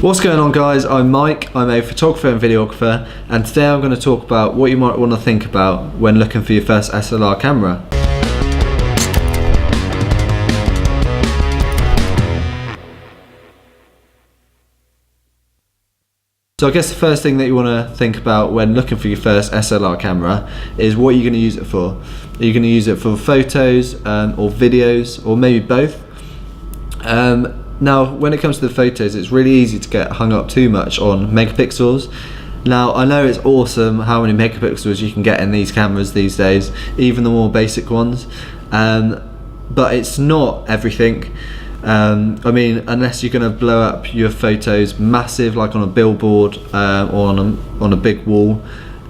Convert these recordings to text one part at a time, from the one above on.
What's going on, guys? I'm Mike, I'm a photographer and videographer, and today I'm going to talk about what you might want to think about when looking for your first SLR camera. So I guess the first thing that you want to think about when looking for your first SLR camera is what you're going to use it for. Are you going to use it for photos or videos, or maybe both? Now, when it comes to the photos, it's really easy to get hung up too much on megapixels. Now, I know it's awesome how many megapixels you can get in these cameras these days, even the more basic ones, but it's not everything. I mean, unless you're going to blow up your photos massive, like on a billboard or on a big wall,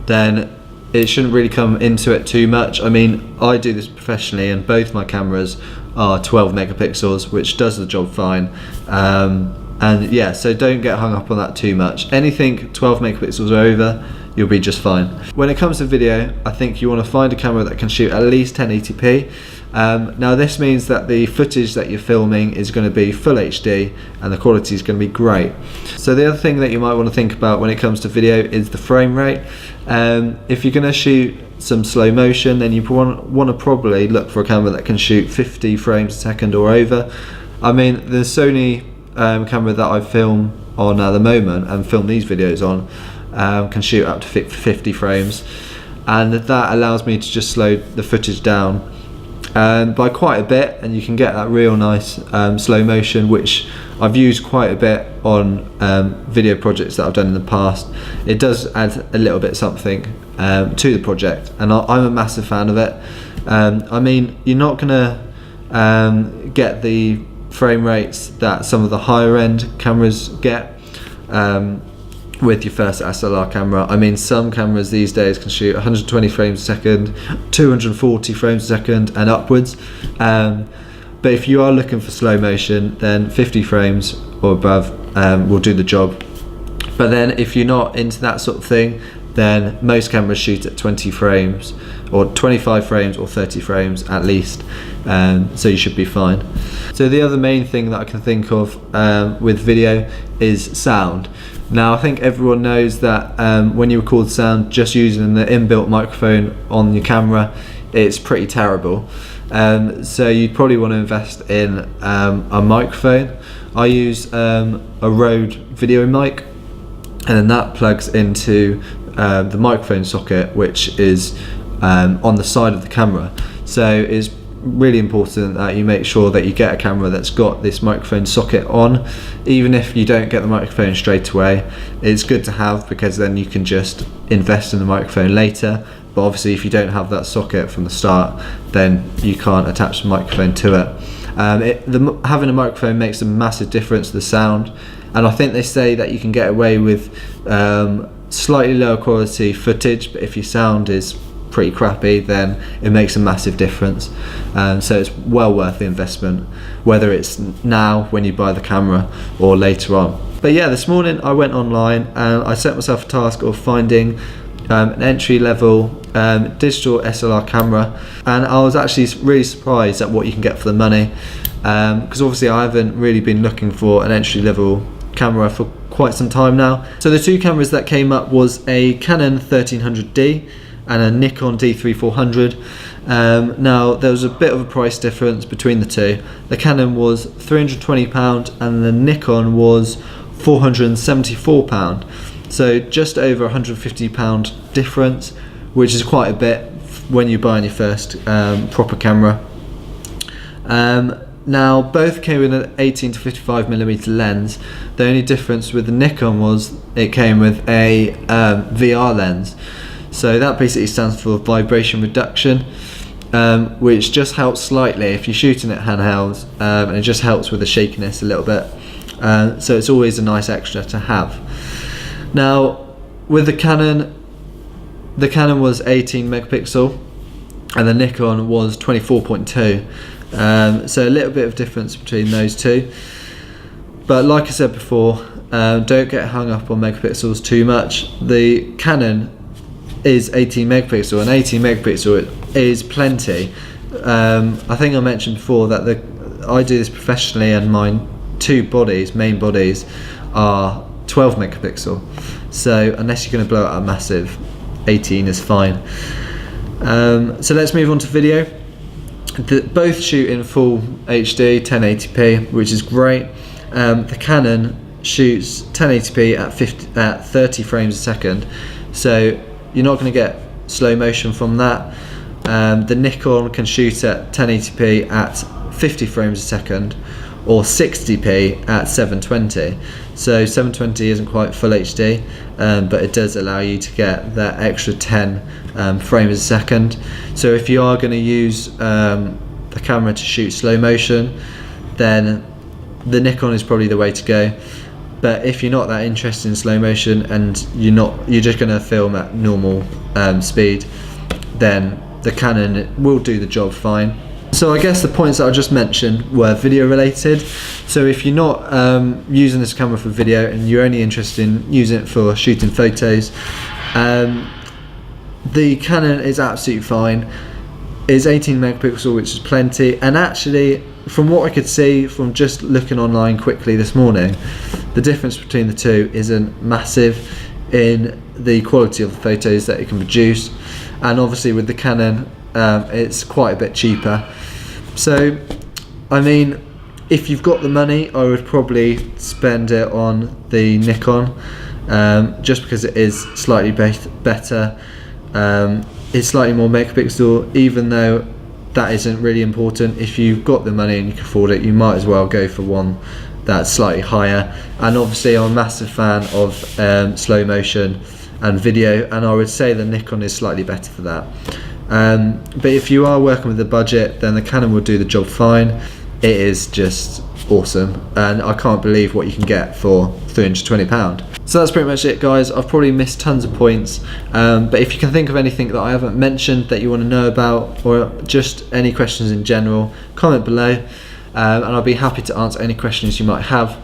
then it shouldn't really come into it too much. I mean, I do this professionally, and both my cameras are 12 megapixels, which does the job fine. And yeah, so don't get hung up on that too much. Anything 12 megapixels or over, you'll be just fine. When it comes to video, I think you want to find a camera that can shoot at least 1080p. Now this means that the footage that you're filming is going to be full HD and the quality is going to be great. So the other thing that you might want to think about when it comes to video is the frame rate. If you're going to shoot some slow motion, then you want to probably look for a camera that can shoot 50 frames a second or over. I mean, the Sony camera that I film on at the moment and film these videos on can shoot up to 50 frames, and that allows me to just slow the footage down by quite a bit, and you can get that real nice slow motion, which I've used quite a bit on video projects that I've done in the past. It does add a little bit something to the project, and I'm a massive fan of it. I mean, you're not gonna get the frame rates that some of the higher end cameras get with your first SLR camera. I mean, some cameras these days can shoot 120 frames a second, 240 frames a second and upwards. But if you are looking for slow motion, then 50 frames or above will do the job. But then if you're not into that sort of thing, then most cameras shoot at 20 frames or 25 frames or 30 frames at least, so you should be fine. So the other main thing that I can think of with video is sound. Now, I think everyone knows that when you record sound just using the inbuilt microphone on your camera, it's pretty terrible. So you'd probably want to invest in a microphone. I use a Rode video mic, and then that plugs into the microphone socket, which is on the side of the camera. So it's really important that you make sure that you get a camera that's got this microphone socket on. Even if you don't get the microphone straight away, it's good to have, because then you can just invest in the microphone later. But obviously if you don't have that socket from the start, then you can't attach the microphone to it. Having a microphone makes a massive difference to the sound, and I think they say that you can get away with slightly lower quality footage, but if your sound is pretty crappy, then it makes a massive difference. So it's well worth the investment, whether it's now when you buy the camera or later on. But yeah, this morning I went online and I set myself a task of finding an entry-level digital SLR camera, and I was actually really surprised at what you can get for the money, because obviously I haven't really been looking for an entry-level camera for quite some time now. So the two cameras that came up was a Canon 1300D and a Nikon D3400. Now there was a bit of a price difference between the two. The Canon was £320 and the Nikon was £474. So just over £150 difference, which is quite a bit when you're buying your first proper camera. Now both came with an 18 to 55mm lens. The only difference with the Nikon was it came with a VR lens. So that basically stands for vibration reduction, which just helps slightly if you're shooting at handhelds, and it just helps with the shakiness a little bit. So it's always a nice extra to have. Now with the Canon was 18 megapixel and the Nikon was 24.2. So a little bit of difference between those two. But like I said before, don't get hung up on megapixels too much. The Canon is 18 megapixel, and 18 megapixel is plenty. I think I mentioned before that I do this professionally, and my two bodies, main bodies, are 12 megapixel. So unless you're going to blow out a massive, 18 is fine. So let's move on to video. Both shoot in full HD 1080p, which is great. The Canon shoots 1080p at 30 frames a second, so you're not going to get slow motion from that. The Nikon can shoot at 1080p at 50 frames a second, or 60p at 720. So 720 isn't quite full HD, but it does allow you to get that extra 10 frames a second. So if you are going to use the camera to shoot slow motion, then the Nikon is probably the way to go. But if you're not that interested in slow motion and you're just going to film at normal speed, then the Canon will do the job fine. So I guess the points that I just mentioned were video related. So if you're not using this camera for video and you're only interested in using it for shooting photos, the Canon is absolutely fine. It's 18 megapixel, which is plenty, and actually from what I could see from just looking online quickly this morning, the difference between the two isn't massive in the quality of the photos that it can produce, and obviously with the Canon it's quite a bit cheaper. So I mean, if you've got the money, I would probably spend it on the Nikon, just because it is slightly better. It's slightly more megapixel, even though that isn't really important. If you've got the money and you can afford it, you might as well go for one that's slightly higher. And obviously I'm a massive fan of slow motion and video, and I would say the Nikon is slightly better for that. But if you are working with a budget, then the Canon will do the job fine. It is just awesome, and I can't believe what you can get for £320. So that's pretty much it, guys. I've probably missed tons of points, but if you can think of anything that I haven't mentioned that you want to know about, or just any questions in general, comment below, and I'll be happy to answer any questions you might have.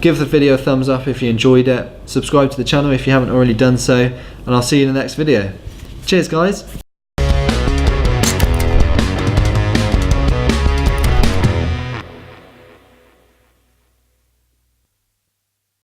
Give the video a thumbs up if you enjoyed it, subscribe to the channel if you haven't already done so, and I'll see you in the next video. Cheers, guys.